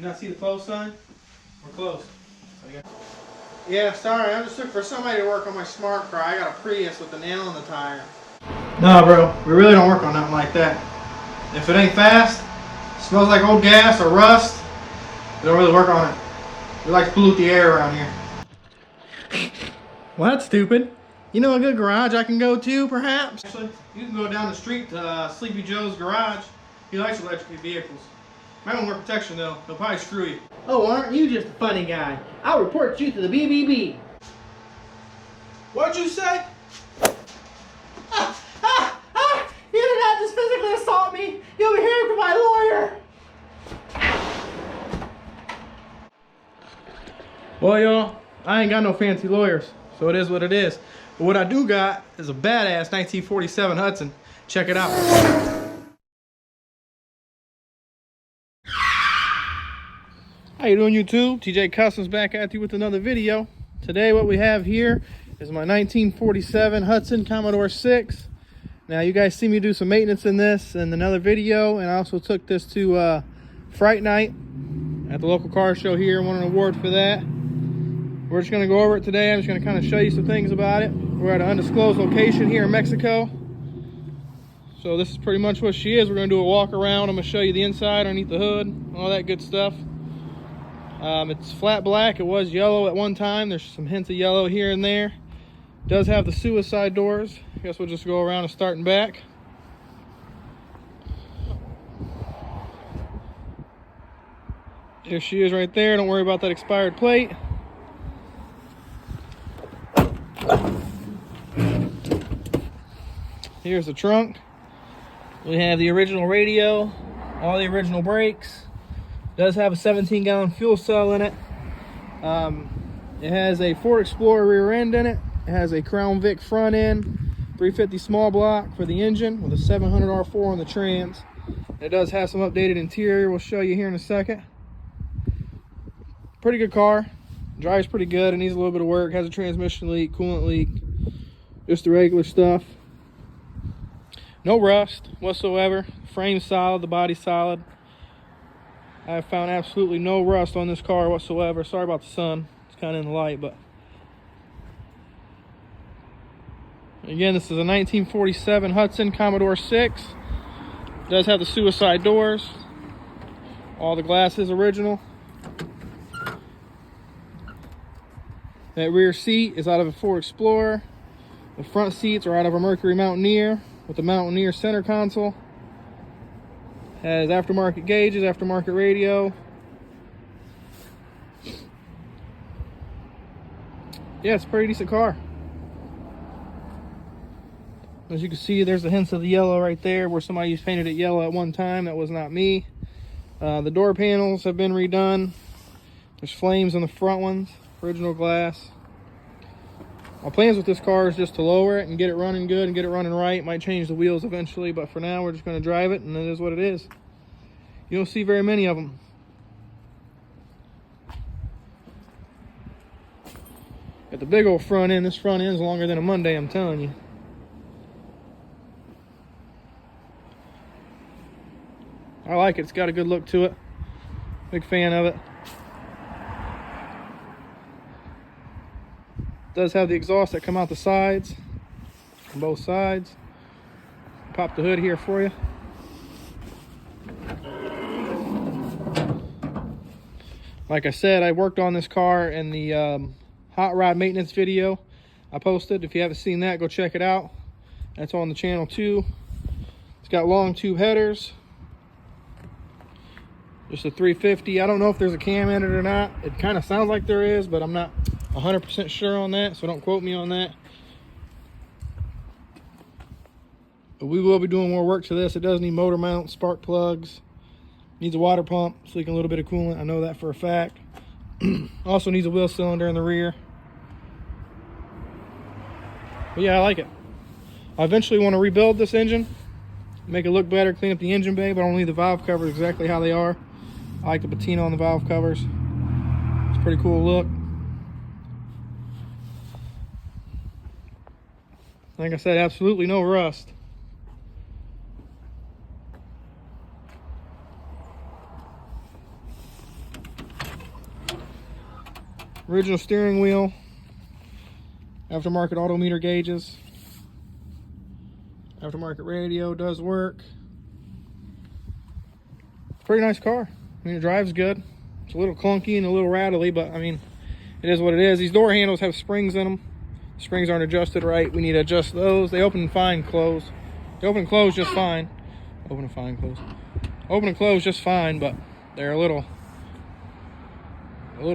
not see the close sign? We're close. Yeah, sorry, I'm just looking for somebody to work on my smart car. I got a Prius with a nail in the tire. No, bro, we really don't work on nothing like that. If it ain't fast, smells like old gas or rust, we don't really work on it. We like to pollute the air around here. Well, that's stupid. You know a good garage I can go to, perhaps? Actually, you can go down the street to Sleepy Joe's garage. He likes electric vehicles. Might want more protection, though. He'll probably screw you. Oh, aren't you just a funny guy? I'll report you to the BBB. What'd you say? You did not just physically assault me. You'll be hearing from my lawyer. Well, y'all, I ain't got no fancy lawyers, so it is what it is. But what I do got is a badass 1947 Hudson. Check it out. How you doing, YouTube? TJ Customs back at you with another video. Today what we have here is my 1947 Hudson Commodore 6. Now you guys see me do some maintenance in this in another video, and I also took this to Fright Night at the local car show here and won an award for that. We're just going to go over it today. I'm just going to kind of show you some things about it. We're at an undisclosed location here in Mexico. So this is pretty much what she is. We're going to do a walk around. I'm going to show you the inside, underneath the hood, all that good stuff. It's flat black. It was yellow at one time. There's some hints of yellow here and there. It does have the suicide doors. I guess we'll just go around and start and back. There she is right there. Don't worry about that expired plate. Here's the trunk. We have the original radio, all the original brakes. Does have a 17-gallon fuel cell in it. It has a Ford Explorer rear end in it. It has a Crown Vic front end, 350 small block for the engine with a 700 R4 on the trans. It does have some updated interior. We'll show you here in a second. Pretty good car. Drives pretty good. It needs a little bit of work. Has a transmission leak, coolant leak, just the regular stuff. No rust whatsoever. Frame's solid, the body's solid. I have found absolutely no rust on this car whatsoever. Sorry about the sun. It's kind of in the light, but again, this is a 1947 Hudson Commodore 6. It does have the suicide doors. All the glass is original. That rear seat is out of a Ford Explorer. The front seats are out of a Mercury Mountaineer with the Mountaineer center console. Has aftermarket gauges, aftermarket radio. Yeah, it's a pretty decent car. As you can see, there's the hints of the yellow right there where somebody painted it yellow at one time. That was not me. The door panels have been redone. There's flames on the front ones, original glass. My plans with this car is just to lower it and get it running good and get it running right. Might change the wheels eventually, but for now we're just going to drive it, and it is what it is. You don't see very many of them. Got the big old front end. This front end's longer than a Monday, I'm telling you. I like it. It's got a good look to it. Big fan of it. Does have the exhaust that come out the sides, on both sides. Pop the hood here for you. Like I said, I worked on this car in the hot rod maintenance video I posted. If you haven't seen that, go check it out. That's on the channel too. It's got long tube headers. Just a 350. I don't know if there's a cam in it or not. It kind of sounds like there is, but I'm not 100% sure on that, so don't quote me on that. But we will be doing more work to this. It does need motor mount, spark plugs, needs a water pump, so leaking a little bit of coolant. I know that for a fact. Also needs a wheel cylinder in the rear. But yeah, I like it. I eventually want to rebuild this engine, make it look better, clean up the engine bay, but I don't leave the valve covers exactly how they are. I like the patina on the valve covers. It's a pretty cool look. Like I said, absolutely no rust. Original steering wheel. Aftermarket odometer gauges. Aftermarket radio does work. Pretty nice car. I mean, it drives good. It's a little clunky and a little rattly, but I mean, it is what it is. These door handles have springs in them. The springs aren't adjusted right. We need to adjust those. They open and fine close. They open and close just fine. Open and fine close. Open and close just fine, but they're a little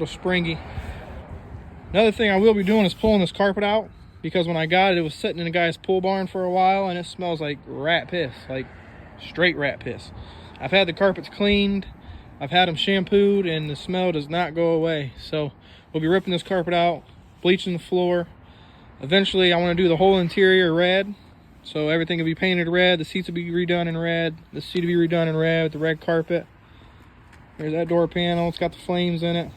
springy. Another thing I will be doing is pulling this carpet out, because when I got it, it was sitting in a guy's pool barn for a while, and it smells like rat piss, like straight rat piss. I've had the carpets cleaned, I've had them shampooed, and the smell does not go away. So we'll be ripping this carpet out, bleaching the floor. Eventually I want to do the whole interior red, so everything will be painted red. The seats will be redone in red, the seat will be redone in red with the red carpet. There's that door panel, it's got the flames in it.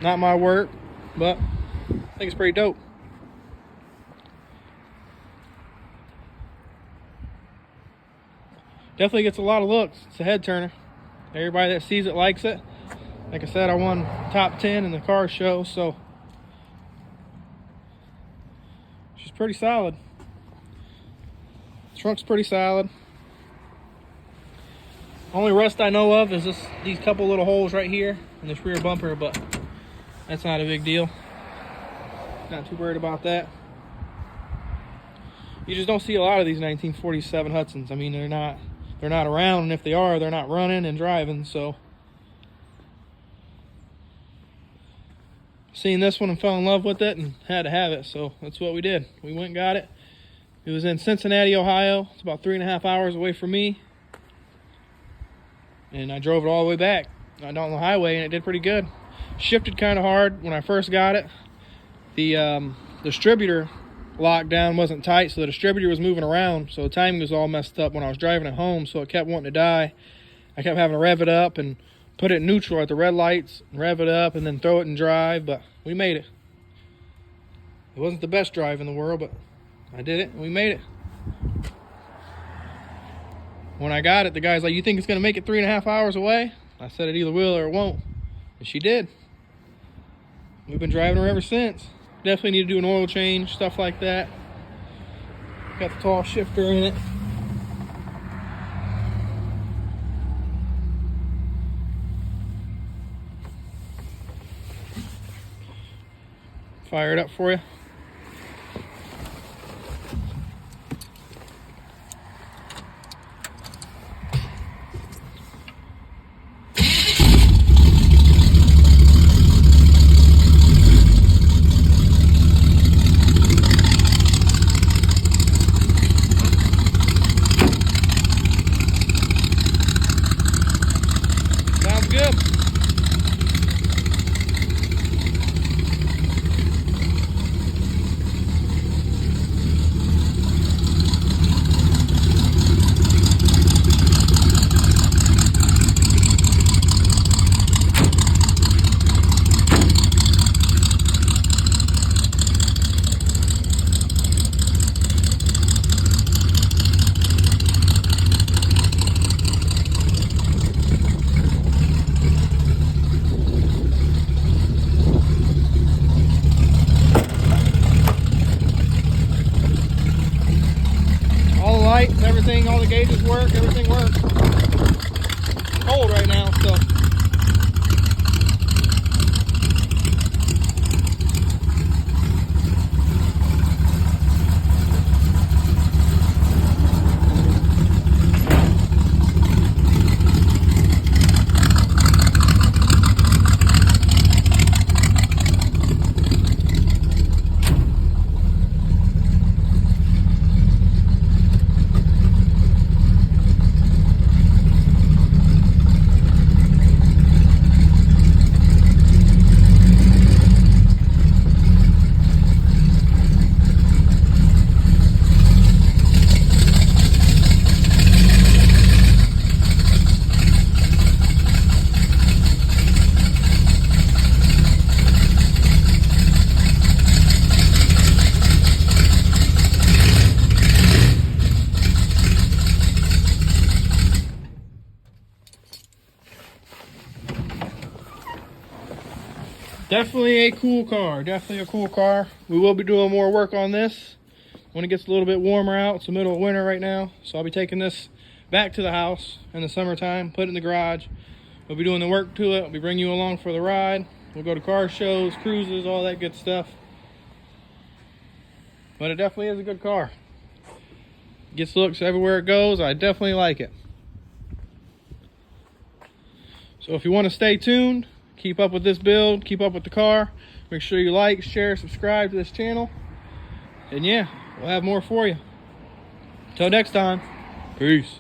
Not my work, but I think it's pretty dope. Definitely gets a lot of looks. It's a head turner. Everybody that sees it likes it. Like I said, I won top 10 in the car show, so she's pretty solid. Trunk's pretty solid. Only rust I know of is these couple little holes right here in this rear bumper, but that's not a big deal. Not too worried about that. You just don't see a lot of these 1947 Hudsons. I mean, they're not around, and if they are, they're not running and driving. So seen this one and fell in love with it and had to have it, so that's what we did. We went and got it. It was in Cincinnati, Ohio. It's about 3.5 hours away from me, and I drove it all the way back down the highway, and it did pretty good. Shifted kind of hard when I first got it. The distributor lockdown wasn't tight, so the distributor was moving around, so the timing was all messed up when I was driving it home, so it kept wanting to die. I kept having to rev it up and put it in neutral at the red lights, and rev it up and then throw it in drive, but we made it. It wasn't the best drive in the world, but I did it and we made it. When I got it, the guy's like, "You think it's gonna make it 3.5 hours away?" I said it either will or it won't, and she did. We've been driving her ever since. Definitely need to do an oil change, stuff like that. Got the tall shifter in it. Fire it up for you. Sounds good. All the lights, everything, all the gauges work, everything works. It's cold right now, so. Definitely a cool car. Definitely a cool car. We will be doing more work on this when it gets a little bit warmer out. It's the middle of winter right now, so I'll be taking this back to the house in the summertime, put it in the garage. We'll be doing the work to it. We'll be bringing you along for the ride. We'll go to car shows, cruises, all that good stuff. But it definitely is a good car. Gets looks everywhere it goes. I definitely like it. So if you want to stay tuned, keep up with this build, keep up with the car, make sure you like, share, subscribe to this channel. And yeah, we'll have more for you. Until next time, peace.